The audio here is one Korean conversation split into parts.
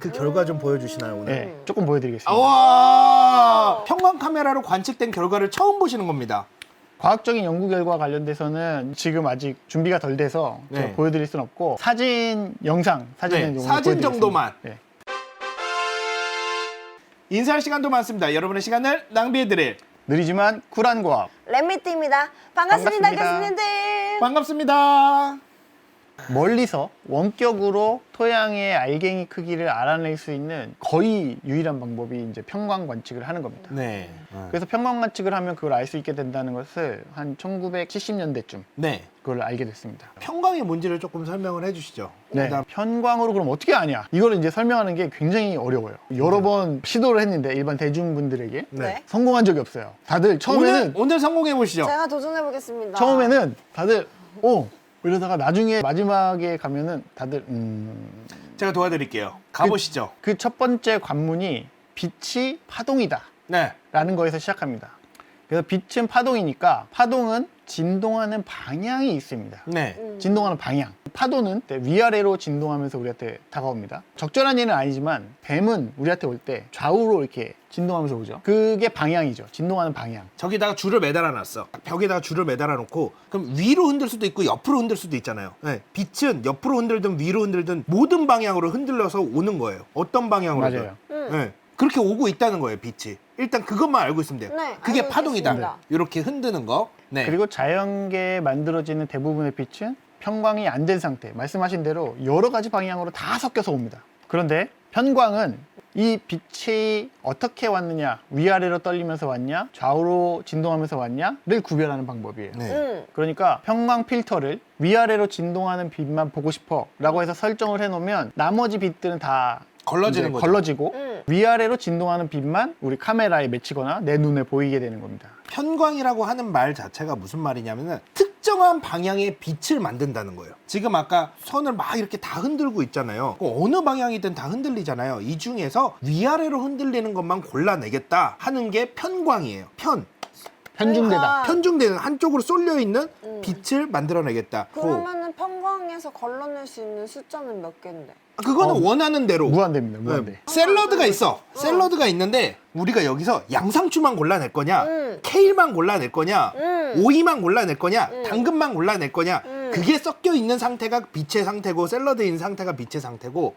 그 결과 좀 보여주시나요 오늘? 네, 조금 보여드리겠습니다. 와, 형광 카메라로 관측된 결과를 처음 보시는 겁니다. 과학적인 연구 결과 관련돼서는 지금 아직 준비가 덜 돼서 네. 제가 보여드릴 수는 없고 사진, 영상, 사진은 네, 오늘 사진 보여드리겠습니다. 정도만. 네. 인사할 시간도 많습니다. 여러분의 시간을 낭비해드릴 느리지만 쿨한 과학. 랩미트입니다. 반갑습니다, 반갑습니다. 교수님들. 반갑습니다. 멀리서 원격으로 토양의 알갱이 크기를 알아낼 수 있는 거의 유일한 방법이 이제 편광 관측을 하는 겁니다. 네. 그래서 편광 관측을 하면 그걸 알 수 있게 된다는 것을 한 1970년대쯤 네. 그걸 알게 됐습니다. 편광의 뭔지를 조금 설명을 해주시죠. 네. 그다음 편광으로 그럼 어떻게 아냐? 이걸 이제 설명하는 게 굉장히 어려워요. 여러 번 시도를 했는데 일반 대중분들에게 네. 성공한 적이 없어요. 다들 처음에는 오늘 성공해 보시죠. 제가 도전해보겠습니다. 처음에는 다들 이러다가 나중에 마지막에 가면은 다들 제가 도와드릴게요. 가보시죠. 그 첫 번째 관문이 빛이 파동이다 네. 라는 거에서 시작합니다. 그래서 빛은 파동이니까 파동은 진동하는 방향이 있습니다. 네. 진동하는 방향. 파도는 위아래로 진동하면서 우리한테 다가옵니다. 적절한 예는 아니지만 뱀은 우리한테 올 때 좌우로 이렇게 진동하면서 오죠. 그게 방향이죠. 진동하는 방향. 저기다가 줄을 매달아 놨어. 벽에다가 줄을 매달아 놓고 그럼 위로 흔들 수도 있고 옆으로 흔들 수도 있잖아요. 네. 빛은 옆으로 흔들든 위로 흔들든 모든 방향으로 흔들려서 오는 거예요. 어떤 방향으로든. 맞아요. 네. 그렇게 오고 있다는 거예요, 빛이. 일단 그것만 알고 있으면 돼요. 네, 그게 알고 파동이다. 있겠습니다. 이렇게 흔드는 거. 네. 그리고 자연계에 만들어지는 대부분의 빛은 편광이 안 된 상태, 말씀하신 대로 여러 가지 방향으로 다 섞여서 옵니다. 그런데 편광은 이 빛이 어떻게 왔느냐, 위아래로 떨리면서 왔냐, 좌우로 진동하면서 왔냐를 구별하는 방법이에요. 네. 그러니까 편광 필터를 위아래로 진동하는 빛만 보고 싶어 라고 해서 설정을 해놓으면 나머지 빛들은 다 걸러지는 이제 거죠. 걸러지고 위아래로 진동하는 빛만 우리 카메라에 맺히거나 내 눈에 보이게 되는 겁니다. 편광이라고 하는 말 자체가 무슨 말이냐면은 특정한 방향의 빛을 만든다는 거예요. 지금 아까 선을 막 이렇게 다 흔들고 있잖아요. 어느 방향이든 다 흔들리잖아요. 이 중에서 위아래로 흔들리는 것만 골라내겠다 하는 게 편광이에요. 편중되다. 편중되는 한쪽으로 쏠려 있는 빛을 만들어내겠다. 그러면은 편광에서 걸러낼 수 있는 숫자는 몇 개인데? 그거는 원하는 대로. 무한대입니다. 무한대. 네. 샐러드가 있어. 샐러드가 있는데 우리가 여기서 양상추만 골라낼 거냐, 케일만 골라낼 거냐, 오이만 골라낼 거냐, 당근만 골라낼 거냐. 그게 섞여 있는 상태가 빛의 상태고 샐러드인 상태가 빛의 상태고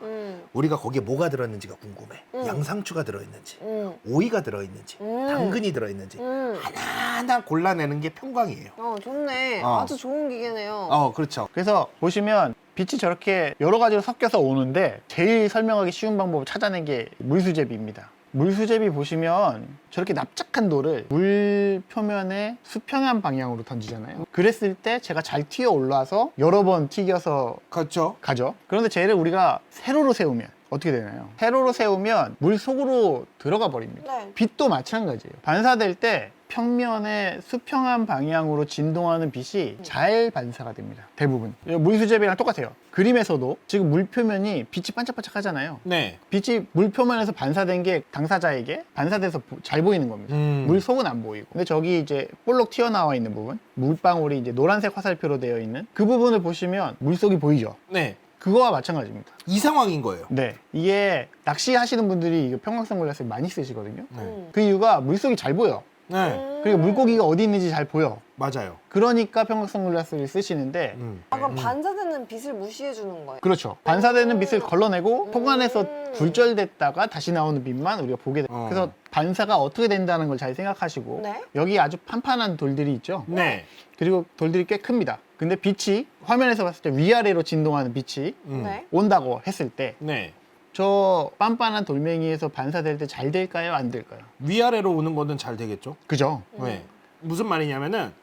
우리가 거기에 뭐가 들어있는지가 궁금해. 양상추가 들어있는지, 오이가 들어있는지, 당근이 들어있는지 하나하나 골라내는 게 편광이에요. 좋네. 아주 좋은 기계네요. 그렇죠. 그래서 보시면 빛이 저렇게 여러 가지로 섞여서 오는데 제일 설명하기 쉬운 방법을 찾아낸 게 물수제비입니다. 물수제비 보시면 저렇게 납작한 돌을 물 표면에 수평한 방향으로 던지잖아요. 그랬을 때 제가 잘 튀어 올라와서 여러 번 튀겨서 그렇죠. 가죠. 그런데 쟤를 우리가 세로로 세우면 어떻게 되나요? 세로로 세우면 물 속으로 들어가 버립니다. 네. 빛도 마찬가지예요. 반사될 때 평면에 수평한 방향으로 진동하는 빛이 잘 반사가 됩니다. 대부분. 물수제비랑 똑같아요. 그림에서도 지금 물 표면이 빛이 반짝반짝 하잖아요. 네. 빛이 물 표면에서 반사된 게 당사자에게 반사돼서 잘 보이는 겁니다. 물 속은 안 보이고. 근데 저기 이제 볼록 튀어나와 있는 부분, 물방울이 이제 노란색 화살표로 되어 있는 그 부분을 보시면 물속이 보이죠. 네. 그거와 마찬가지입니다. 이 상황인 거예요. 네, 이게 낚시하시는 분들이 이거 편광 선글라스 많이 쓰시거든요. 네. 그 이유가 물속이 잘 보여. 네. 그리고 물고기가 어디 있는지 잘 보여. 맞아요. 그러니까 편광 선글라스를 쓰시는데 그럼 반사되는 빛을 무시해 주는 거예요? 그렇죠. 반사되는 빛을 걸러내고 통안에서 굴절됐다가 다시 나오는 빛만 우리가 보게 돼요. 그래서 반사가 어떻게 된다는 걸 잘 생각하시고 네. 여기 아주 판판한 돌들이 있죠. 네. 그리고 돌들이 꽤 큽니다. 근데 빛이 화면에서 봤을 때 위아래로 진동하는 빛이 네. 온다고 했을 때 네. 저 빤빤한 돌멩이에서 반사될 때 잘 될까요? 안 될까요? 위아래로 오는 거는 잘 되겠죠? 그죠? 네. 무슨 말이냐면은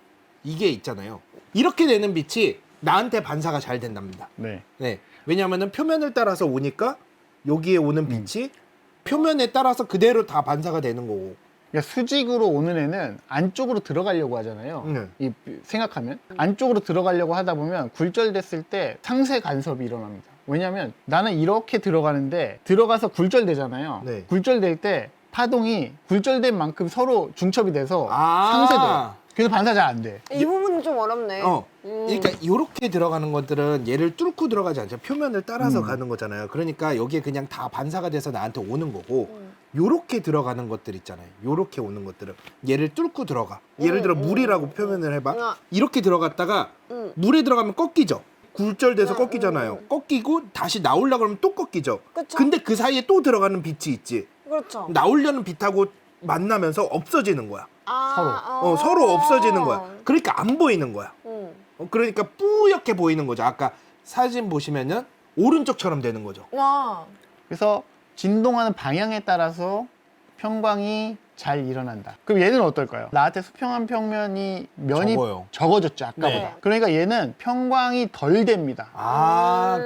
이게 있잖아요. 이렇게 되는 빛이 나한테 반사가 잘 된답니다. 네. 네. 왜냐하면은 표면을 따라서 오니까 여기에 오는 빛이 표면에 따라서 그대로 다 반사가 되는 거고. 그러니까 수직으로 오는 애는 안쪽으로 들어가려고 하잖아요. 이 생각하면 안쪽으로 들어가려고 하다 보면 굴절됐을 때 상쇄 간섭이 일어납니다. 왜냐하면 나는 이렇게 들어가는데 들어가서 굴절되잖아요. 네. 굴절될 때 파동이 굴절된 만큼 서로 중첩이 돼서 아. 상쇄돼요. 그래서 반사 잘 안 돼. 이 부분 좀 어렵네. 그러니까 이렇게 들어가는 것들은 얘를 뚫고 들어가지 않죠. 표면을 따라서 가는 거잖아요. 그러니까 여기에 그냥 다 반사가 돼서 나한테 오는 거고 요렇게 들어가는 것들 있잖아요. 요렇게 오는 것들은 얘를 뚫고 들어가. 예를 들어 물이라고 표현을 해봐. 이렇게 들어갔다가 물에 들어가면 꺾이죠. 굴절돼서 꺾이잖아요. 꺾이고 다시 나오려고 그러면 또 꺾이죠. 그쵸. 근데 그 사이에 또 들어가는 빛이 있지. 그렇죠. 나오려는 빛하고 만나면서 없어지는 거야. 서로. 서로 없어지는 거야. 그러니까 안 보이는 거야. 그러니까 뿌옇게 보이는 거죠. 아까 사진 보시면은 오른쪽처럼 되는 거죠. 와. 그래서 진동하는 방향에 따라서 평광이 잘 일어난다. 그럼 얘는 어떨까요? 나한테 수평한 평면이 면이 적어요. 적어졌죠, 아까보다. 네. 그러니까 얘는 평광이 덜 됩니다.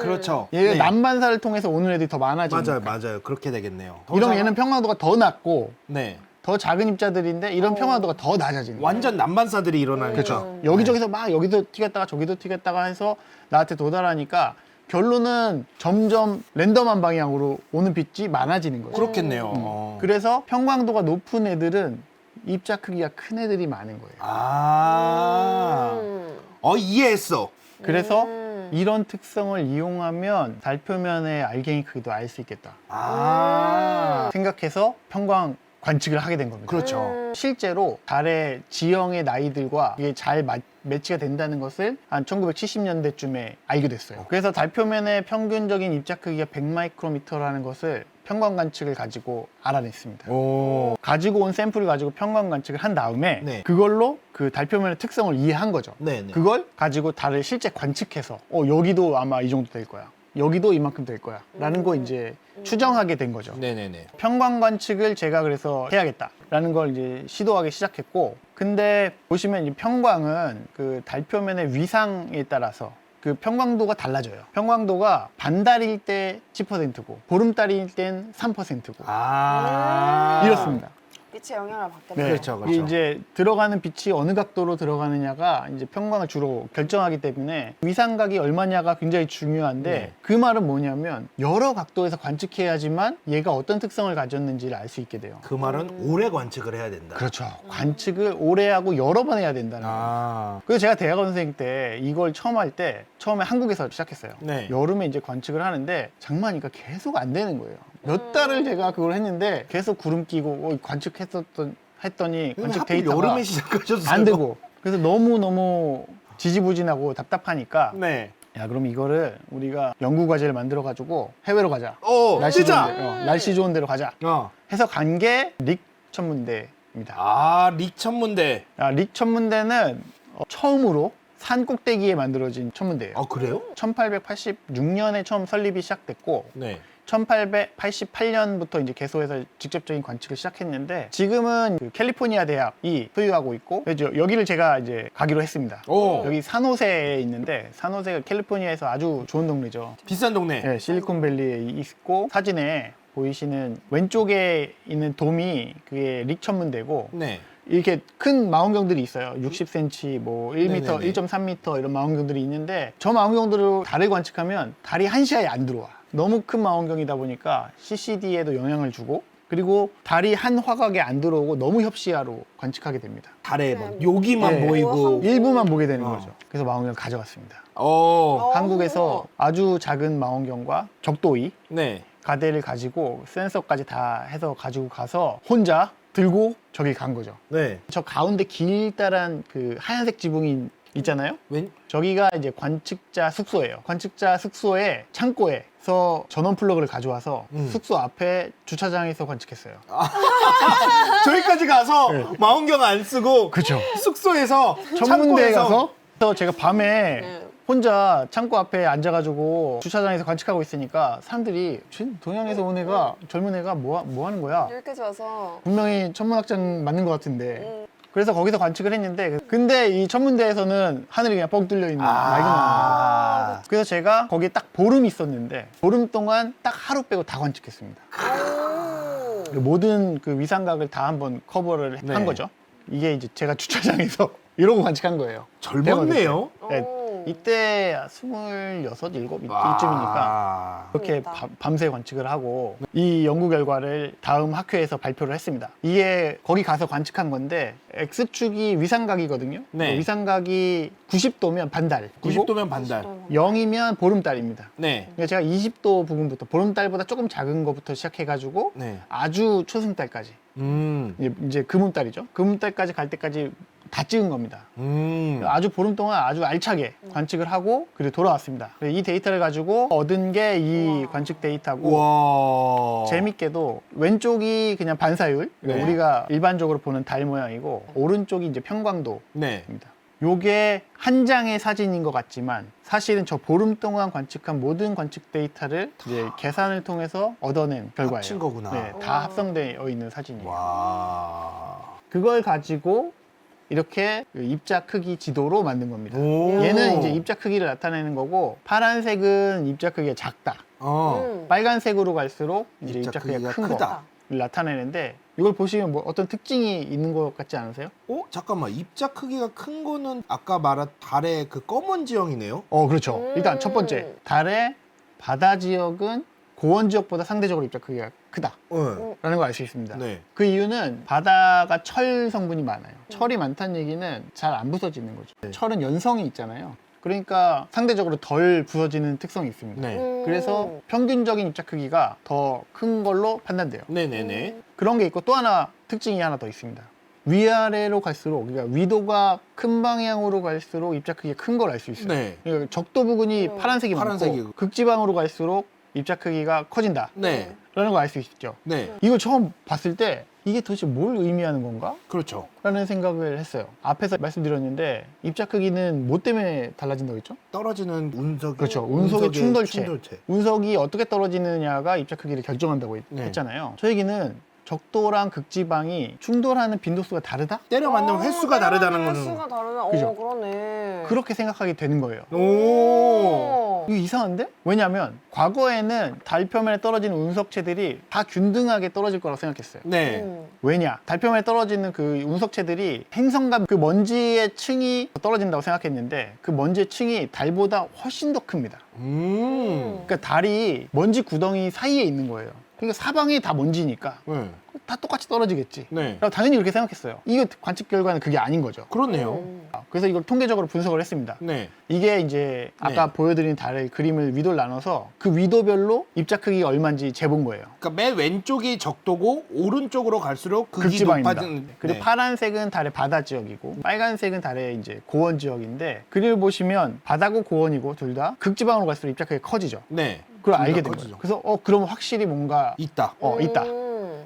그렇죠. 얘가 네. 난반사를 통해서 오는 애들이 더 많아지니까. 맞아요. 그렇게 되겠네요. 이러면 얘는 평광도가 더 낮고 네. 더 작은 입자들인데 이런 평광도가 더 낮아지는 거예요. 완전 난반사들이 일어나는 그렇죠. 거죠. 여기저기서 막 여기도 튀겼다가 저기도 튀겼다가 해서 나한테 도달하니까 결론은 점점 랜덤한 방향으로 오는 빛이 많아지는 거죠. 그렇겠네요. 그래서 평광도가 높은 애들은 입자 크기가 큰 애들이 많은 거예요. 이해했어. 그래서 이런 특성을 이용하면 달 표면의 알갱이 크기도 알 수 있겠다 생각해서 평광 관측을 하게 된 겁니다. 그렇죠. 실제로 달의 지형의 나이들과 이게 잘 매치가 된다는 것을 한 1970년대쯤에 알게 됐어요. 그래서 달 표면의 평균적인 입자 크기가 100마이크로미터라는 것을 평광 관측을 가지고 알아냈습니다. 가지고 온 샘플을 가지고 평광 관측을 한 다음에 네. 그걸로 그 달 표면의 특성을 이해한 거죠. 네네. 그걸 가지고 달을 실제 관측해서 여기도 아마 이 정도 될 거야. 여기도 이만큼 될 거야. 라는 거 이제 추정하게 된 거죠. 네네네. 평광 관측을 제가 그래서 해야겠다라는 걸 이제 시도하기 시작했고, 근데 보시면 이 평광은 그 달 표면의 위상에 따라서 그 평광도가 달라져요. 평광도가 반달일 때 10%고 보름달일 땐 3%고 이렇습니다. 빛의 영향을 받게 네. 돼요. 그렇죠. 이게 이제 들어가는 빛이 어느 각도로 들어가느냐가 이제 평광을 주로 결정하기 때문에 위상각이 얼마냐가 굉장히 중요한데 네. 그 말은 뭐냐면 여러 각도에서 관측해야지만 얘가 어떤 특성을 가졌는지를 알 수 있게 돼요. 그 말은 오래 관측을 해야 된다. 그렇죠. 관측을 오래 하고 여러 번 해야 된다는 거예요. 그래서 제가 대학원 선생님 때 이걸 처음 할 때 처음에 한국에서 시작했어요. 네. 여름에 이제 관측을 하는데 장마니까 계속 안 되는 거예요. 몇 달을 제가 그걸 했는데 계속 구름 끼고 했더니 관측 하필 데이터가 여름에 시작하셨어요. 안 되고 그래서 너무 지지부진하고 답답하니까 네. 야 그럼 이거를 우리가 연구 과제를 만들어 가지고 해외로 가자. 진짜. 날씨 좋은 데로 가자. 해서 간 게 릭 천문대입니다. 릭 천문대. 릭 천문대는 처음으로 산 꼭대기에 만들어진 천문대예요. 그래요? 1886년에 처음 설립이 시작됐고 네. 1888년부터 이제 개소해서 직접적인 관측을 시작했는데 지금은 그 캘리포니아 대학이 소유하고 있고 그래서 여기를 제가 이제 가기로 했습니다. 여기 산호세에 있는데 산호세가 캘리포니아에서 아주 좋은 동네죠. 비싼 동네. 네, 실리콘밸리에 있고 사진에 보이시는 왼쪽에 있는 돔이 그게 릭 천문대고 네. 이렇게 큰 망원경들이 있어요. 60cm, 뭐 1m, 네네네. 1.3m 이런 망원경들이 있는데 저 망원경들로 달을 관측하면 달이 한 시야에 안 들어와. 너무 큰 망원경이다 보니까 CCD에도 영향을 주고 그리고 달이 한 화각에 안 들어오고 너무 협시야로 관측하게 됩니다. 달에 뭐 여기만 네. 보이고. 일부만 보게 되는 거죠. 그래서 망원경을 가져갔습니다. 한국에서 아주 작은 망원경과 적도의 네. 가대를 가지고 센서까지 다 해서 가지고 가서 혼자 들고 저기 간 거죠. 네. 저 가운데 길다란 그 하얀색 지붕이 있잖아요. 저기가 이제 관측자 숙소예요. 관측자 숙소에 창고에서 전원 플러그를 가져와서 숙소 앞에 주차장에서 관측했어요. 저기까지 가서 네. 망원경 안 쓰고 그죠. 숙소에서 천문대에 창고에서 가서 제가 밤에 혼자 창고 앞에 앉아가지고 주차장에서 관측하고 있으니까 사람들이 동양에서 온 애가 젊은 애가 뭐 하는 거야? 이렇게 좋아서 분명히 천문학장 맞는 것 같은데 그래서 거기서 관측을 했는데 근데 이 천문대에서는 하늘이 그냥 뻥 뚫려 있는 맑은 하늘. 그래서 제가 거기에 딱 보름 있었는데 보름 동안 딱 하루 빼고 다 관측했습니다. 모든 그 위상각을 다 한번 커버를 한 거죠. 이게 이제 제가 주차장에서 이러고 관측한 거예요. 젊었네요. 네, 이때 26, 7 이쯤이니까 와. 그렇게 그러니까. 밤새 관측을 하고 이 연구 결과를 다음 학회에서 발표를 했습니다. 이게 거기 가서 관측한 건데 X축이 위상각이거든요. 네. 위상각이 90도면 반달, 90도면 반달. 0이면 보름달입니다. 네. 그러니까 제가 20도 부근부터 보름달보다 조금 작은 것부터 시작해가지고 네. 아주 초승달까지 이제 금음달이죠. 금음달까지 갈 때까지 다 찍은 겁니다. 아주 보름 동안 아주 알차게 관측을 하고 그리고 돌아왔습니다. 이 데이터를 가지고 얻은 게 이 관측 데이터고 와. 재밌게도 왼쪽이 그냥 반사율, 그러니까 네. 우리가 일반적으로 보는 달 모양이고 오른쪽이 이제 평광도입니다. 네. 요게 한 장의 사진인 것 같지만 사실은 저 보름 동안 관측한 모든 관측 데이터를 이제 계산을 통해서 얻어낸 결과예요. 합친 거구나. 네, 다 합성되어 있는 사진이에요. 와. 그걸 가지고 이렇게 그 입자 크기 지도로 만든 겁니다. 오. 얘는 이제 입자 크기를 나타내는 거고 파란색은 입자 크기가 작다. 빨간색으로 갈수록 이제 입자 크기가 큰 크다. 거를 나타내는데 이걸 보시면 뭐 어떤 특징이 있는 것 같지 않으세요? 잠깐만. 입자 크기가 큰 거는 아까 말한 달의 그 검은 지형이네요. 그렇죠. 일단 첫 번째, 달의 바다 지역은 고원 지역보다 상대적으로 입자 크기가 크다. 라는 걸 알 수 있습니다. 네. 그 이유는 바다가 철 성분이 많아요. 철이 많다는 얘기는 잘 안 부서지는 거죠. 네. 철은 연성이 있잖아요. 그러니까 상대적으로 덜 부서지는 특성이 있습니다. 네. 그래서 평균적인 입자 크기가 더 큰 걸로 판단돼요. 네네네. 그런 게 있고 또 하나 특징이 하나 더 있습니다. 위아래로 갈수록, 그러니까 위도가 큰 방향으로 갈수록 입자 크기가 큰 걸 알 수 있어요. 네. 그러니까 적도 부근이 파란색이 파란색이고. 많고 극지방으로 갈수록 입자 크기가 커진다. 네. 라는 걸 알 수 있죠. 네. 이걸 처음 봤을 때 이게 도대체 뭘 의미하는 건가? 그렇죠. 라는 생각을 했어요. 앞에서 말씀드렸는데 입자 크기는 뭐 때문에 달라진다고 했죠? 떨어지는 운석. 그렇죠. 운석의 충돌체. 운석이 어떻게 떨어지느냐가 입자 크기를 결정한다고 네. 했잖아요. 저 얘기는 적도랑 극지방이 충돌하는 빈도수가 다르다? 때려 맞는 횟수가 다르다는 거는. 횟수가 다르네. 그죠? 그러네. 그렇게 생각하게 되는 거예요. 오. 이거 이상한데? 왜냐하면 과거에는 달 표면에 떨어지는 운석체들이 다 균등하게 떨어질 거라고 생각했어요. 네. 왜냐? 달 표면에 떨어지는 그 운석체들이 행성과 그 먼지의 층이 떨어진다고 생각했는데 그 먼지의 층이 달보다 훨씬 더 큽니다. 그러니까 달이 먼지 구덩이 사이에 있는 거예요. 그러니까 사방이 다 먼지니까 네. 다 똑같이 떨어지겠지. 네. 라고 당연히 그렇게 생각했어요. 이거 관측 결과는 그게 아닌 거죠. 그렇네요. 그래서 이걸 통계적으로 분석을 했습니다. 네. 이게 이제 아까 네. 보여드린 달의 그림을 위도를 나눠서 그 위도별로 입자 크기가 얼마인지 재본 거예요. 그러니까 맨 왼쪽이 적도고 오른쪽으로 갈수록 극이 극지방입니다. 높아지는. 그리고 네. 파란색은 달의 바다 지역이고 빨간색은 달의 이제 고원 지역인데 그림을 보시면 바다고 고원이고 둘 다 극지방으로 갈수록 입자 크기가 커지죠. 네. 그걸 둘다 알게 된 커지죠. 거예요. 그래서 그럼 확실히 뭔가 있다. 있다.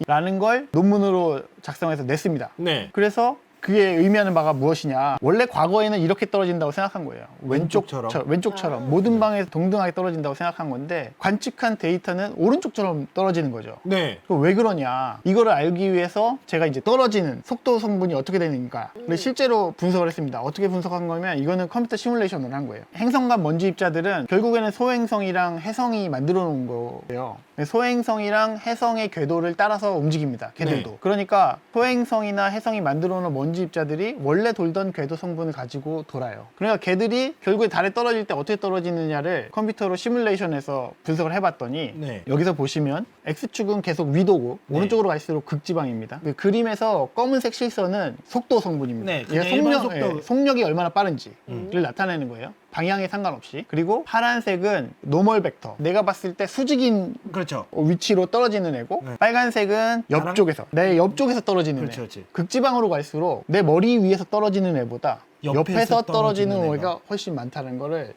라는 걸 논문으로 작성해서 냈습니다. 네. 그래서 그게 의미하는 바가 무엇이냐. 원래 과거에는 이렇게 떨어진다고 생각한 거예요. 왼쪽처럼 모든 방에서 동등하게 떨어진다고 생각한 건데 관측한 데이터는 오른쪽처럼 떨어지는 거죠. 네. 그럼 왜 그러냐. 이거를 알기 위해서 제가 이제 떨어지는 속도 성분이 어떻게 되는가를 실제로 분석을 했습니다. 어떻게 분석한 거면 이거는 컴퓨터 시뮬레이션을 한 거예요. 행성간 먼지 입자들은 결국에는 소행성이랑 해성이 만들어 놓은 거예요. 소행성이랑 해성의 궤도를 따라서 움직입니다. 걔들도. 네. 그러니까 소행성이나 해성이 만들어 놓은 먼지 입자들이 원래 돌던 궤도 성분을 가지고 돌아요. 그러니까 걔들이 결국에 달에 떨어질 때 어떻게 떨어지느냐를 컴퓨터로 시뮬레이션해서 분석을 해봤더니 네. 여기서 보시면 X축은 계속 위도고 네. 오른쪽으로 갈수록 극지방입니다. 그 그림에서 검은색 실선은 속도 성분입니다. 네, 얘가 그냥 일반 속도. 속력이 얼마나 빠른지를 나타내는 거예요. 방향에 상관없이. 그리고 파란색은 노멀 벡터. 내가 봤을 때 수직인 그렇죠. 위치로 떨어지는 애고 네. 빨간색은 옆쪽에서 내 옆쪽에서 떨어지는 그렇지, 애. 그렇지. 극지방으로 갈수록 내 머리 위에서 떨어지는 애보다 옆에서 옆에서 떨어지는 떨어지는 애가 훨씬 많다는 거를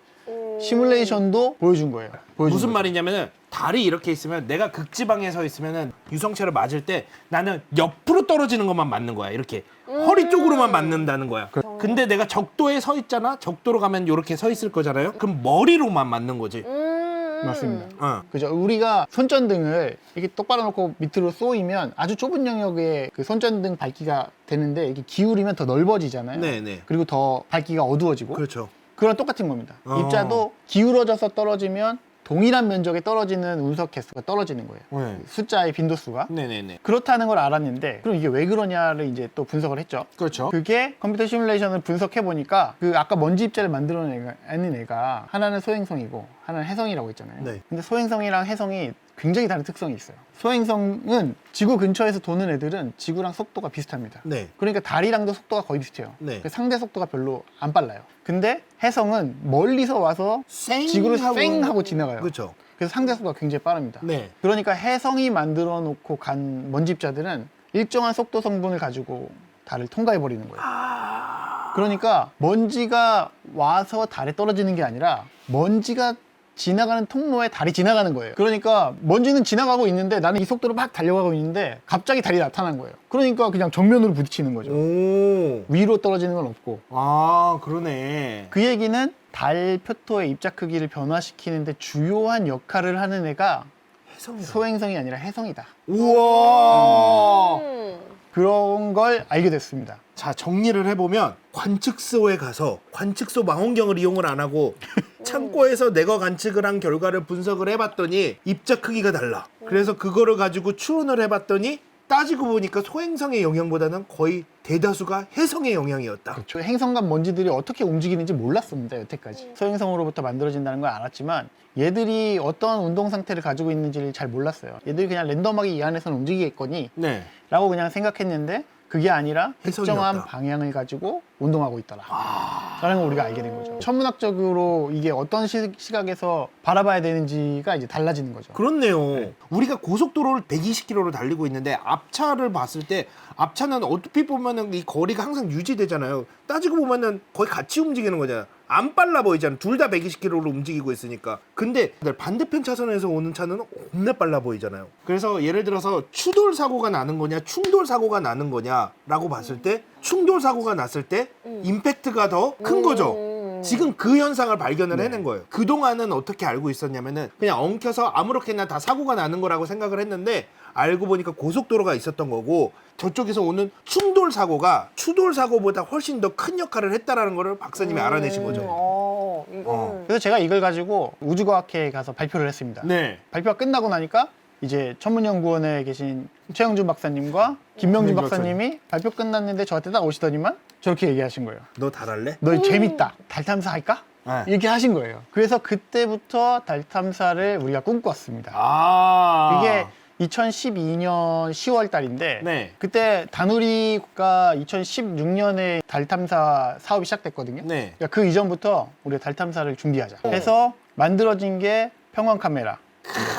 시뮬레이션도 보여준 거예요. 보여준 무슨 거죠. 말이냐면은 달이 이렇게 있으면 내가 극지방에 서 있으면은 유성체를 맞을 때 나는 옆으로 떨어지는 것만 맞는 거야. 이렇게 허리 쪽으로만 맞는다는 거야. 근데 내가 적도에 서 있잖아. 적도로 가면 이렇게 서 있을 거잖아요. 그럼 머리로만 맞는 거지. 맞습니다. 그죠. 우리가 손전등을 이렇게 똑바로 놓고 밑으로 쏘이면 아주 좁은 영역에 그 손전등 밝기가 되는데 이렇게 기울이면 더 넓어지잖아요. 네네. 그리고 더 밝기가 어두워지고. 그렇죠. 그런 똑같은 겁니다. 어. 입자도 기울어져서 떨어지면 동일한 면적에 떨어지는 운석 개수가 떨어지는 거예요. 네. 숫자의 빈도수가. 네네네. 그렇다는 걸 알았는데 그럼 이게 왜 그러냐를 이제 또 분석을 했죠. 그렇죠. 그게 컴퓨터 시뮬레이션을 분석해 보니까 그 아까 먼지 입자를 만들어내는 애가 하나는 소행성이고 하나는 해성이라고 했잖아요. 네. 근데 소행성이랑 해성이 굉장히 다른 특성이 있어요. 소행성은 지구 근처에서 도는 애들은 지구랑 속도가 비슷합니다. 네. 그러니까 달이랑도 속도가 거의 비슷해요. 네. 그 상대 속도가 별로 안 빨라요. 근데 해성은 멀리서 와서 쌩 지구를 쌩 하고 지나가요. 그렇죠. 그래서 상대 속도가 굉장히 빠릅니다. 네. 그러니까 해성이 만들어 놓고 간 먼지 입자들은 일정한 속도 성분을 가지고 달을 통과해 버리는 거예요. 그러니까 먼지가 와서 달에 떨어지는 게 아니라 먼지가 지나가는 통로에 달이 지나가는 거예요. 그러니까 먼지는 지나가고 있는데 나는 이 속도로 막 달려가고 있는데 갑자기 달이 나타난 거예요. 그러니까 그냥 정면으로 부딪히는 거죠. 오. 위로 떨어지는 건 없고. 아, 그러네. 그 얘기는 달 표토의 입자 크기를 변화시키는데 주요한 역할을 하는 애가 해성이다. 소행성이 아니라 해성이다. 우와. 그런 걸 알게 됐습니다. 자, 정리를 해보면 관측소에 가서 관측소 망원경을 이용을 안 하고 창고에서 내가 관측을 한 결과를 분석을 해봤더니 입자 크기가 달라. 그래서 그거를 가지고 추론을 해봤더니 따지고 보니까 소행성의 영향보다는 거의 대다수가 해성의 영향이었다. 그렇죠. 행성간 먼지들이 어떻게 움직이는지 몰랐습니다, 여태까지. 소행성으로부터 만들어진다는 걸 알았지만 얘들이 어떤 운동 상태를 가지고 있는지를 잘 몰랐어요. 얘들이 그냥 랜덤하게 이 안에서는 움직이겠거니 네. 라고 그냥 생각했는데 그게 아니라 특정한 해성이었다. 방향을 가지고 운동하고 있더라 라는 걸 우리가 알게 된 거죠. 천문학적으로 이게 어떤 시각에서 바라봐야 되는지가 이제 달라지는 거죠. 그렇네요. 네. 우리가 고속도로를 120km로 달리고 있는데 앞차를 봤을 때 앞차는 어떻게 보면은 이 거리가 항상 유지되잖아요. 따지고 보면은 거의 같이 움직이는 거잖아요. 안 빨라 보이잖아. 둘 다 120km로 움직이고 있으니까. 근데 반대편 차선에서 오는 차는 겁나 빨라 보이잖아요. 그래서 예를 들어서 추돌 사고가 나는 거냐, 충돌 사고가 나는 거냐라고 봤을 때 충돌 사고가 났을 때 임팩트가 더 큰 거죠. 지금 그 현상을 발견을 해낸 거예요. 그동안은 어떻게 알고 있었냐면은 그냥 엉켜서 아무렇게나 다 사고가 나는 거라고 생각을 했는데 알고 보니까 고속도로가 있었던 거고 저쪽에서 오는 충돌 사고가 추돌 사고보다 훨씬 더 큰 역할을 했다라는 거를 박사님이 알아내신 거죠. 이건 그래서 제가 이걸 가지고 우주과학회에 가서 발표를 했습니다. 네. 발표가 끝나고 나니까 이제 천문연구원에 계신 최영준 박사님과 김명준 박사님이 발표 끝났는데 저한테 딱 오시더니만 저렇게 얘기하신 거예요. 너 달할래? 너 재밌다. 달 탐사 할까? 네. 이렇게 하신 거예요. 그래서 그때부터 달 탐사를 우리가 꿈꿨습니다. 아. 이게 2012년 10월 달인데 네. 그때 다누리가 2016년에 달 탐사 사업이 시작됐거든요. 네. 그러니까 그 이전부터 우리가 달 탐사를 준비하자 해서 만들어진 게 평광 카메라,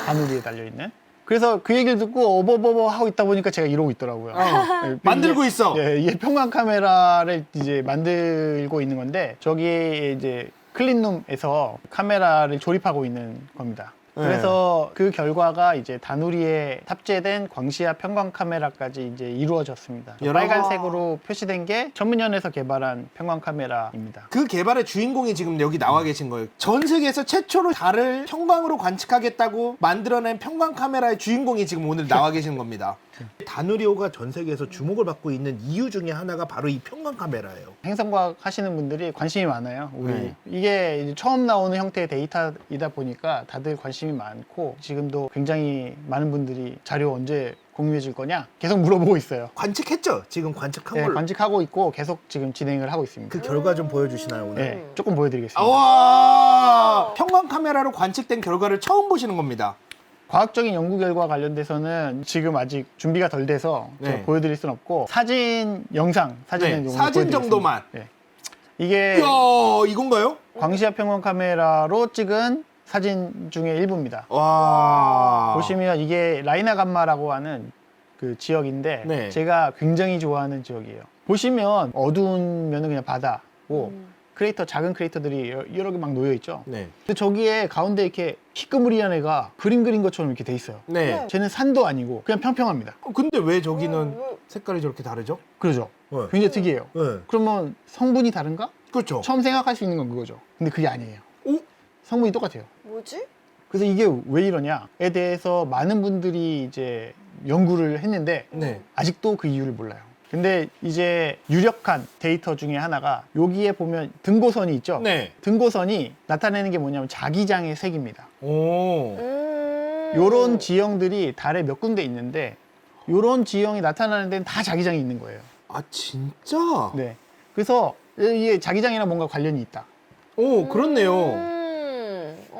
다누리에 달려있는. 그래서 그 얘기를 듣고 어버버버 하고 있다 보니까 제가 이러고 있더라고요. 네, 만들고 있어. 예, 이게 평광 카메라를 이제 만들고 있는 건데 저기 이제 클린룸에서 카메라를 조립하고 있는 겁니다. 네. 그래서 그 결과가 이제 다누리에 탑재된 광시야 평광 카메라까지 이제 이루어졌습니다. 여러- 빨간색으로 표시된 게 천문연에서 개발한 평광 카메라입니다. 그 개발의 주인공이 지금 여기 나와 계신 거예요. 전 세계에서 최초로 달을 평광으로 관측하겠다고 만들어낸 평광 카메라의 주인공이 지금 오늘 나와 계신 겁니다. 다누리호가 전 세계에서 주목을 받고 있는 이유 중에 하나가 바로 이 평광 카메라예요. 행성과학 하시는 분들이 관심이 많아요. 우리 네. 이게 이제 처음 나오는 형태의 데이터이다 보니까 다들 관심이 많고 지금도 굉장히 많은 분들이 자료 언제 공유해 줄 거냐 계속 물어보고 있어요. 관측했죠? 지금 관측한 네, 걸로. 관측하고 있고 계속 지금 진행을 하고 있습니다. 그 결과 좀 보여주시나요 오늘? 네, 조금 보여드리겠습니다. 와, 평광 카메라로 관측된 결과를 처음 보시는 겁니다. 과학적인 연구 결과 관련돼서는 지금 아직 준비가 덜 돼서 제가 네. 보여드릴 수는 없고 사진, 영상, 사진은 네, 오늘 사진 보여드리겠습니다. 정도만. 네. 이게 이야, 이건가요? 광시야 평광 카메라로 찍은 사진 중에 일부입니다. 와. 보시면 이게 라이나 감마라고 하는 그 지역인데 네. 제가 굉장히 좋아하는 지역이에요. 보시면 어두운 면은 그냥 바다고 크레이터, 작은 크레이터들이 여러 개 막 놓여 있죠. 네. 근데 저기에 가운데 이렇게 희끄무리한 애가 그림 그린 것처럼 이렇게 돼 있어요. 네. 쟤는 산도 아니고 그냥 평평합니다. 근데 왜 저기는 색깔이 저렇게 다르죠? 그러죠? 네. 굉장히 특이해요. 네. 그러면 성분이 다른가? 그렇죠. 처음 생각할 수 있는 건 그거죠. 근데 그게 아니에요. 오? 성분이 똑같아요. 뭐지? 그래서 이게 왜 이러냐에 대해서 많은 분들이 이제 연구를 했는데 네. 아직도 그 이유를 몰라요. 근데 이제 유력한 데이터 중에 하나가 여기에 보면 등고선이 있죠. 네. 등고선이 나타내는 게 뭐냐면 자기장의 색입니다. 오. 요런 지형들이 달에 몇 군데 있는데 요런 지형이 나타나는 데는 다 자기장이 있는 거예요. 아 진짜? 네. 그래서 이게 자기장이랑 뭔가 관련이 있다. 오 그렇네요.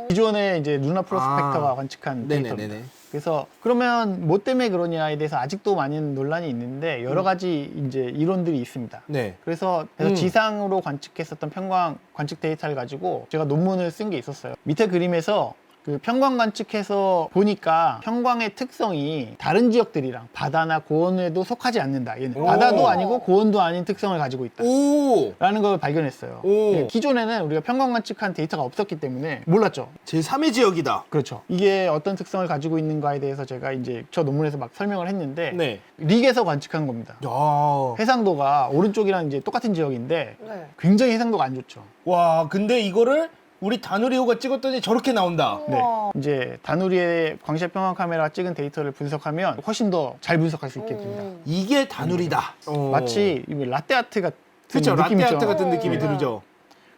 기존에 이제 루나 프로스펙터가 아. 관측한 데이터입니다. 네네네네. 그래서 그러면 뭐 때문에 그러냐에 대해서 아직도 많은 논란이 있는데 여러 가지 이제 이론들이 있습니다. 네. 그래서 지상으로 관측했었던 평광 관측 데이터를 가지고 제가 논문을 쓴 게 있었어요. 밑에 그림에서 그 평광 관측해서 보니까 평광의 특성이 다른 지역들이랑 바다나 고원에도 속하지 않는다. 얘는 오. 바다도 아니고 고원도 아닌 특성을 가지고 있다. 오. 라는 걸 발견했어요. 오. 예, 기존에는 우리가 평광 관측한 데이터가 없었기 때문에 몰랐죠. 제3의 지역이다. 그렇죠. 이게 어떤 특성을 가지고 있는가에 대해서 제가 이제 저 논문에서 막 설명을 했는데 네. 릭에서 관측한 겁니다. 야. 해상도가 오른쪽이랑 이제 똑같은 지역인데 네. 굉장히 해상도가 안 좋죠. 와 근데 이거를 우리 다누리호가 찍었더니 저렇게 나온다. 네. 우와. 이제 다누리의 광시압 평광 카메라가 찍은 데이터를 분석하면 훨씬 더 잘 분석할 수 있게 됩니다. 이게 다누리다. 마치 이 라떼아트 같은 그렇죠. 느낌이죠. 라떼아트 같은 느낌이 네. 들죠.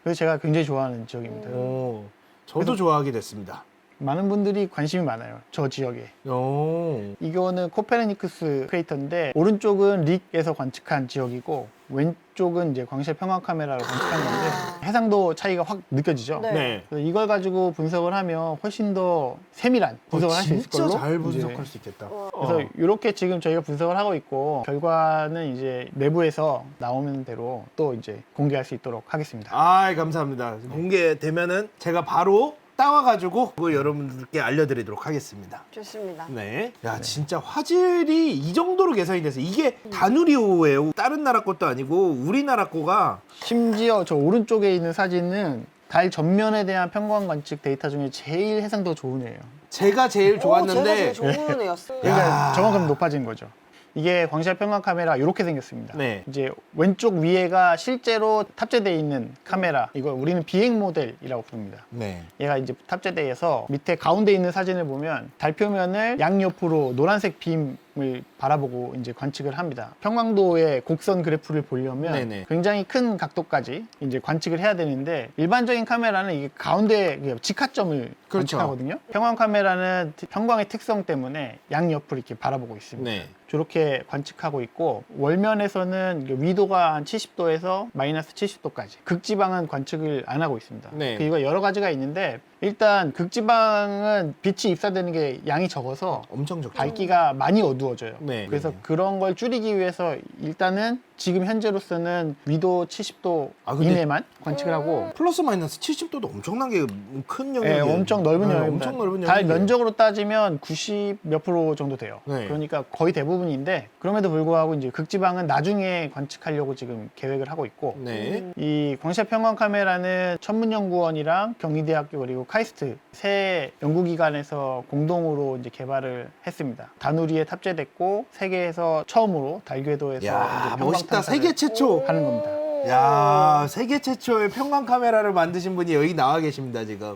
그래서 제가 굉장히 좋아하는 지역입니다. 오. 저도 좋아하게 됐습니다. 많은 분들이 관심이 많아요. 저 지역에. 오. 이거는 코페르니쿠스 크레이터인데 오른쪽은 릭에서 관측한 지역이고 왼쪽은 이제 광시압 평광 카메라로 관측한 건데 해상도 차이가 확 느껴지죠. 네. 네. 그래서 이걸 가지고 분석을 하면 훨씬 더 세밀한 분석을 할 수 있을 걸로. 진짜 잘 이제 분석할 수 있겠다. 그래서 이렇게 지금 저희가 분석을 하고 있고 결과는 이제 내부에서 나오는 대로 또 이제 공개할 수 있도록 하겠습니다. 아, 감사합니다. 공개되면은 제가 바로 따와가지고 그거 여러분들께 알려드리도록 하겠습니다. 좋습니다. 네. 야, 진짜 화질이 이 정도로 개선이 돼서 이게 다누리호예요. 다른 나라 것도 아니고 우리나라 거가 심지어 저 오른쪽에 있는 사진은 달 전면에 대한 평광 관측 데이터 중에 제일 해상도 좋은 애예요. 제가 제일 좋았는데 제가 제일 좋은 애였어요. 그러니까 저만큼 높아진 거죠. 이게 광시압 평광 카메라 이렇게 생겼습니다. 네. 이제 왼쪽 위에가 실제로 탑재되어 있는 카메라. 이걸 우리는 비행 모델이라고 부릅니다. 네. 얘가 이제 탑재돼서 밑에 가운데 있는 사진을 보면 달 표면을 양옆으로 노란색 빔을 바라보고 이제 관측을 합니다. 평광도의 곡선 그래프를 보려면 네네. 굉장히 큰 각도까지 이제 관측을 해야 되는데 일반적인 카메라는 이게 가운데 직화점을 그렇죠. 관측하거든요. 평광 카메라는 평광의 특성 때문에 양옆을 이렇게 바라보고 있습니다. 네. 저렇게 관측하고 있고 월면에서는 위도가 한 70도에서 마이너스 70도까지 극지방은 관측을 안 하고 있습니다. 네. 그 이유가 여러 가지가 있는데 일단 극지방은 빛이 입사되는 게 양이 적어서 엄청 적죠. 밝기가 많이 어두워져요. 네, 그래서 네. 그런 걸 줄이기 위해서 일단은 지금 현재로서는 위도 70도 아, 근데- 이내만 관측을 하고 플러스 마이너스 70도도 엄청나게 큰 영역이에요. 네, 엄청 넓은 네, 영역입니다. 엄청 넓은 달 영역이에요. 면적으로 따지면 90 몇 프로 정도 돼요. 네. 그러니까 거의 대부분인데 그럼에도 불구하고 이제 극지방은 나중에 관측하려고 지금 계획을 하고 있고 네. 이 광시압 평광 카메라는 천문연구원이랑 경희대학교 그리고 카이스트 세 연구기관에서 공동으로 이제 개발을 했습니다. 다누리에 탑재됐고 세계에서 처음으로 달 궤도에서 야, 이제 멋있다. 평광 세계 최초. 하는 겁니다. 야, 세계 최초의 평광 카메라를 만드신 분이 여기 나와 계십니다, 지금.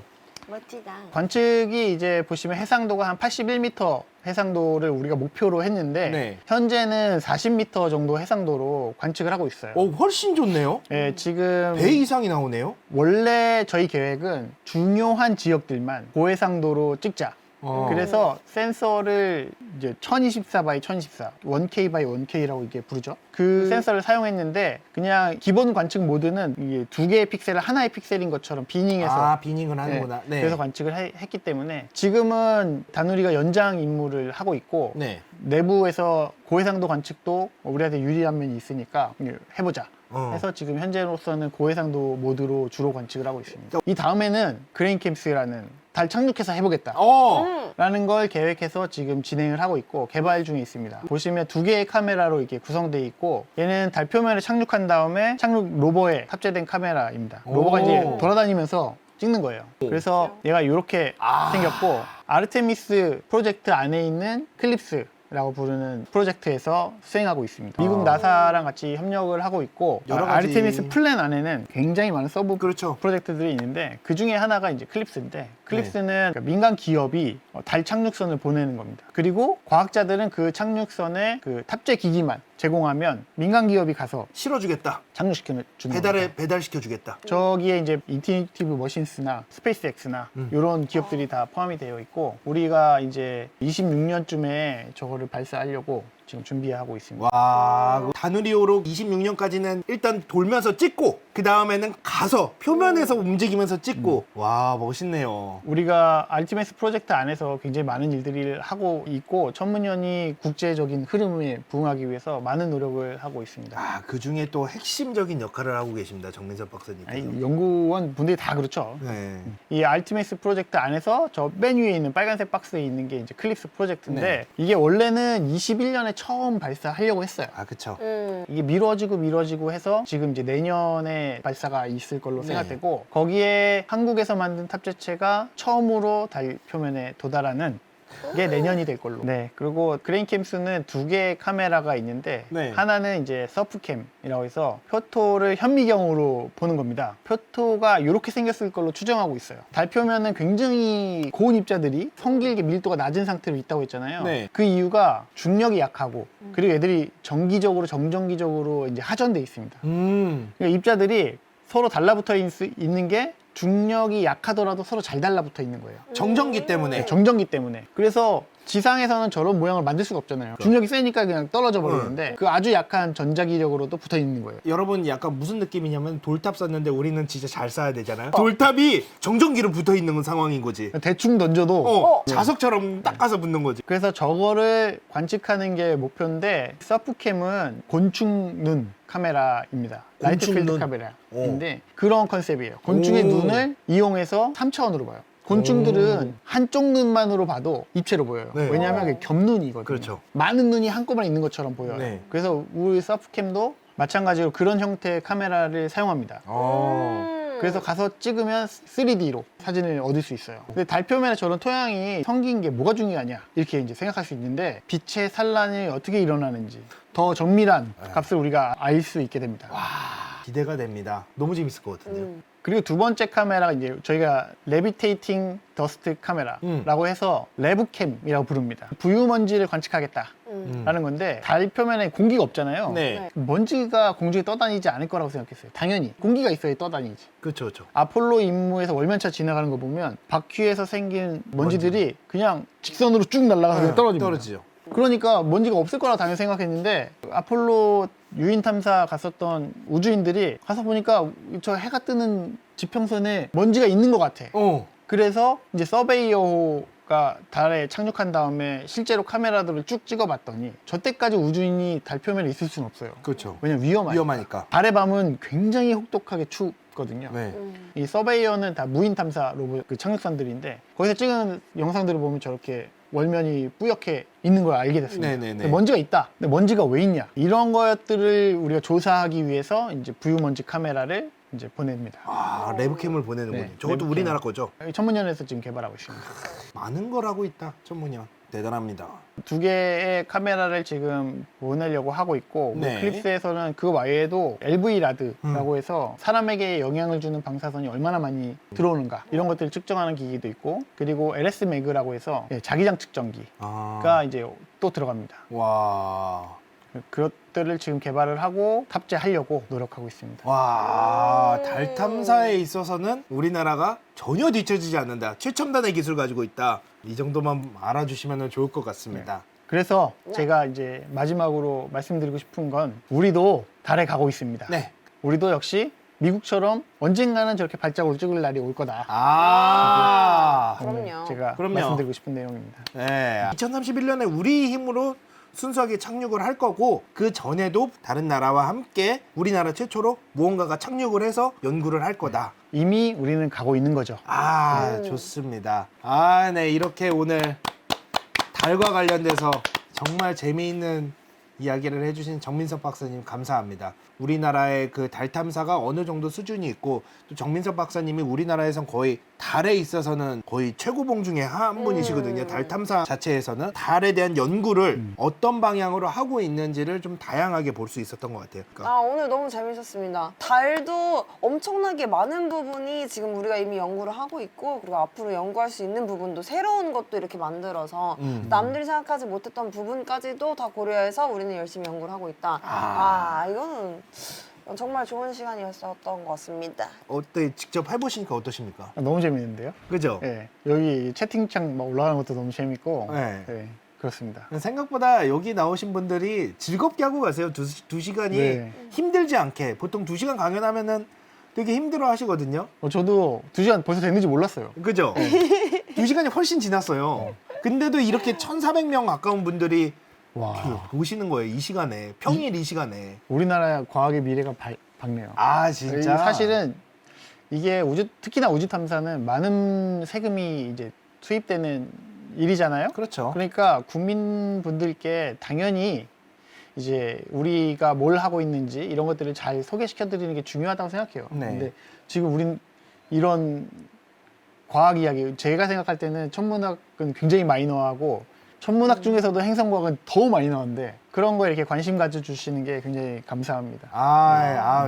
멋지다. 관측이 이제 보시면 해상도가 한 81m 해상도를 우리가 목표로 했는데 네. 현재는 40m 정도 해상도로 관측을 하고 있어요. 훨씬 좋네요. 네, 지금 배 이상이 나오네요. 원래 저희 계획은 중요한 지역들만 고해상도로 찍자. 그래서 센서를 이제 1024 by 1024, 1K by 1K라고 이게 부르죠. 그 센서를 사용했는데 그냥 기본 관측 모드는 이게 두 개의 픽셀을 하나의 픽셀인 것처럼 비닝해서 아, 비닝을 하는구나. 네. 그래서 관측을 했기 때문에 지금은 다누리가 연장 임무를 하고 있고 네. 내부에서 고해상도 관측도 우리한테 유리한 면이 있으니까 해보자. 어. 해서 지금 현재로서는 고해상도 모드로 주로 관측을 하고 있습니다. 이 다음에는 그레인캠스라는 달 착륙해서 해보겠다. 라는 걸 계획해서 지금 진행을 하고 있고 개발 중에 있습니다. 보시면 두 개의 카메라로 이렇게 구성되어 있고 얘는 달 표면에 착륙한 다음에 착륙 로버에 탑재된 카메라입니다. 로버가 이제 돌아다니면서 찍는 거예요. 그래서 얘가 이렇게 생겼고 아르테미스 프로젝트 안에 있는 클립스 라고 부르는 프로젝트에서 수행하고 있습니다. 미국 나사랑 같이 협력을 하고 있고 여러 가지- 아르테미스 플랜 안에는 굉장히 많은 서브 그렇죠. 프로젝트들이 있는데 그 중에 하나가 이제 클립스인데 클립스는 그러니까 민간 기업이 달 착륙선을 보내는 겁니다. 그리고 과학자들은 그 착륙선에 그 탑재 기기만 제공하면 민간 기업이 가서 실어주겠다. 착륙시켜 주는 겁니다. 배달시켜주겠다. 저기에 이제 인티니티브 머신스나 스페이스X나 이런 기업들이 다 포함이 되어 있고, 우리가 이제 26년쯤에 저거를 발사하려고 지금 준비하고 있습니다. 와, 다누리호로 26년까지는 일단 돌면서 찍고 그 다음에는 가서 표면에서 움직이면서 찍고 와, 멋있네요. 우리가 알티메스 프로젝트 안에서 굉장히 많은 일들을 하고 있고, 천문연이 국제적인 흐름에 부응하기 위해서 많은 노력을 하고 있습니다. 아, 그 중에 또 핵심적인 역할을 하고 계십니다, 정민섭 박사님께서. 아니, 연구원 분들이 다 그렇죠. 네. 이 알티메스 프로젝트 안에서 저 맨 위에 있는 빨간색 박스에 있는 게 이제 클립스 프로젝트인데, 네. 이게 원래는 21년에 처음 발사하려고 했어요. 아, 그쵸. 이게 미뤄지고 해서 지금 이제 내년에 발사가 있을 걸로 네. 생각되고, 거기에 한국에서 만든 탑재체가 처음으로 달 표면에 도달하는 게 내년이 될 걸로. 네. 그리고 그레인캠스는 두 개의 카메라가 있는데, 네. 하나는 이제 서프캠이라고 해서 표토를 현미경으로 보는 겁니다. 표토가 이렇게 생겼을 걸로 추정하고 있어요. 달 표면은 굉장히 고온 입자들이 성길게 밀도가 낮은 상태로 있다고 했잖아요. 네. 그 이유가 중력이 약하고, 그리고 애들이 정기적으로 이제 하전돼 있습니다. 그러니까 입자들이 서로 달라붙어 있는 게 중력이 약하더라도 서로 잘 달라붙어 있는 거예요. 정전기 때문에. 정전기 때문에. 그래서 지상에서는 저런 모양을 만들 수가 없잖아요. 중력이 세니까 그냥 떨어져 버리는데, 그 아주 약한 전자기력으로도 붙어 있는 거예요. 여러분 약간 무슨 느낌이냐면 돌탑 쐈는데 우리는 진짜 잘 쏴야 되잖아요. 돌탑이 정전기로 붙어 있는 상황인 거지. 대충 던져도 자석처럼 딱 가서 붙는 거지. 그래서 저거를 관측하는 게 목표인데, 서프캠은 곤충 눈 카메라입니다. 라이트 곤충 필드 눈? 카메라인데 그런 컨셉이에요. 곤충의 오. 눈을 이용해서 3차원으로 봐요. 곤충들은 한쪽 눈만으로 봐도 입체로 보여요. 네. 왜냐하면 그게 겹눈이거든요. 그렇죠. 많은 눈이 한꺼번에 있는 것처럼 보여요. 네. 그래서 우리 서프캠도 마찬가지로 그런 형태의 카메라를 사용합니다. 그래서 가서 찍으면 3D로 사진을 얻을 수 있어요. 근데 달 표면에 저런 토양이 생긴 게 뭐가 중요하냐, 이렇게 이제 생각할 수 있는데, 빛의 산란이 어떻게 일어나는지 더 정밀한 값을 우리가 알 수 있게 됩니다. 기대가 됩니다. 너무 재밌을 것 같은데요. 그리고 두 번째 카메라가 이제 저희가 레비테이팅 더스트 카메라라고 해서 레브캠이라고 부릅니다. 부유먼지를 관측하겠다라는 건데, 달 표면에 공기가 없잖아요. 네. 먼지가 공중에 떠다니지 않을 거라고 생각했어요. 당연히 공기가 있어야 떠다니지. 그렇죠, 그렇죠. 아폴로 임무에서 월면차 지나가는 거 보면 바퀴에서 생긴 먼지들이 그냥 직선으로 쭉 날아가서 그냥 떨어집니다. 떨어지죠. 그러니까 먼지가 없을 거라 당연히 생각했는데, 아폴로 유인 탐사 갔었던 우주인들이 가서 보니까 저 해가 뜨는 지평선에 먼지가 있는 것 같아. 그래서 이제 서베이어호가 달에 착륙한 다음에 실제로 카메라들을 쭉 찍어봤더니, 저때까지 우주인이 달 표면에 있을 수는 없어요. 그렇죠. 왜냐면 위험하니까. 달의 밤은 굉장히 혹독하게 춥거든요. 네. 이 서베이어는 다 무인 탐사 로봇 그 착륙선들인데, 거기서 찍은 영상들을 보면 저렇게 월면이 뿌옇게 있는 걸 알게 됐습니다. 네네네. 근데 먼지가 있다. 근데 먼지가 왜 있냐? 이런 것들을 우리가 조사하기 위해서 이제 부유먼지 카메라를 이제 보냅니다. 아, 레브캠을 보내는군요. 네, 저것도 레브캠. 우리나라 거죠. 천문연에서 지금 개발하고 있습니다. 많은 걸 하고 있다, 천문연. 대단합니다. 두 개의 카메라를 지금 보내려고 하고 있고, 뭐 네. 클립스에서는 그 외에도 LV 라드라고 해서 사람에게 영향을 주는 방사선이 얼마나 많이 들어오는가, 이런 것들을 측정하는 기기도 있고, 그리고 LS 매그라고 해서 자기장 측정기가 아, 이제 또 들어갑니다. 와, 그것들을 지금 개발을 하고 탑재하려고 노력하고 있습니다. 와, 달 탐사에 있어서는 우리나라가 전혀 뒤처지지 않는다. 최첨단의 기술 가지고 있다. 이 정도만 알아주시면 좋을 것 같습니다. 그래서 제가 이제 마지막으로 말씀드리고 싶은 건, 우리도 달에 가고 있습니다. 네. 우리도 역시 미국처럼 언젠가는 저렇게 발자국을 찍을 날이 올 거다. 아, 그럼요. 제가 그럼요. 말씀드리고 싶은 내용입니다. 네. 2031년에 우리 힘으로 순수하게 착륙을 할 거고, 그 전에도 다른 나라와 함께 우리나라 최초로 무언가가 착륙을 해서 연구를 할 거다. 이미 우리는 가고 있는 거죠. 아, 좋습니다. 아, 네. 이렇게 오늘 달과 관련돼서 정말 재미있는 이야기를 해주신 정민석 박사님 감사합니다. 우리나라의 그 달 탐사가 어느 정도 수준이 있고 또 정민석 박사님이 우리나라에선 거의 달에 있어서는 거의 최고봉 중에 한 분이시거든요. 달 탐사 자체에서는 달에 대한 연구를 어떤 방향으로 하고 있는지를 좀 다양하게 볼 수 있었던 것 같아요. 그러니까 아, 오늘 너무 재밌었습니다. 달도 엄청나게 많은 부분이 지금 우리가 이미 연구를 하고 있고, 그리고 앞으로 연구할 수 있는 부분도 새로운 것도 이렇게 만들어서 남들이 생각하지 못했던 부분까지도 다 고려해서 우리는 열심히 연구를 하고 있다. 이거는 정말 좋은 시간이었던 것 같습니다. 어때 직접 해보시니까 어떠십니까? 너무 재밌는데요? 그죠? 네. 여기 채팅창 막 올라가는 것도 너무 재밌고. 네. 네. 그렇습니다. 생각보다 여기 나오신 분들이 즐겁게 하고 가세요. 두 시간이 네. 힘들지 않게. 보통 2시간 강연하면은 되게 힘들어 하시거든요. 저도 2시간 벌써 됐는지 몰랐어요. 그죠? 2시간이 훨씬 지났어요. 근데도 이렇게 1,400명 가까운 분들이 와. 보시는 거예요. 이 시간에. 평일 이 시간에. 우리나라 과학의 미래가 밝네요. 아, 진짜? 사실은 이게 특히나 우주 탐사는 많은 세금이 이제 투입되는 일이잖아요. 그렇죠. 그러니까 국민분들께 당연히 이제 우리가 뭘 하고 있는지 이런 것들을 잘 소개시켜 드리는 게 중요하다고 생각해요. 네. 근데 지금 우린 이런 과학 이야기, 제가 생각할 때는 천문학은 굉장히 마이너하고 천문학 중에서도 행성과학은 더 많이 나오는데 그런 거에 이렇게 관심 가져주시는 게 굉장히 감사합니다.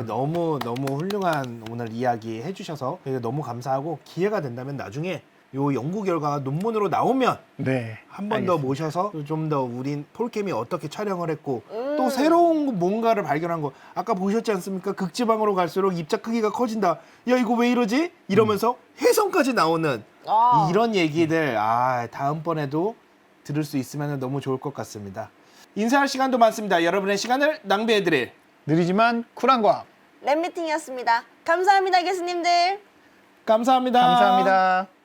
너무 훌륭한 오늘 이야기 해주셔서 너무 감사하고 기회가 된다면 나중에 요 연구 결과가 논문으로 나오면 네. 한 번 더 모셔서 좀 더 우린 폴캠이 어떻게 촬영을 했고 또 새로운 뭔가를 발견한 거 아까 보셨지 않습니까? 극지방으로 갈수록 입자 크기가 커진다. 야 이거 왜 이러지? 이러면서 해성까지 나오는 이런 얘기들 다음번에도 들을 수 있으면 너무 좋을 것 같습니다. 인사할 시간도 많습니다. 여러분의 시간을 낭비해드릴 느리지만 쿨한 과학. 랩미팅이었습니다. 감사합니다, 교수님들. 감사합니다. 감사합니다.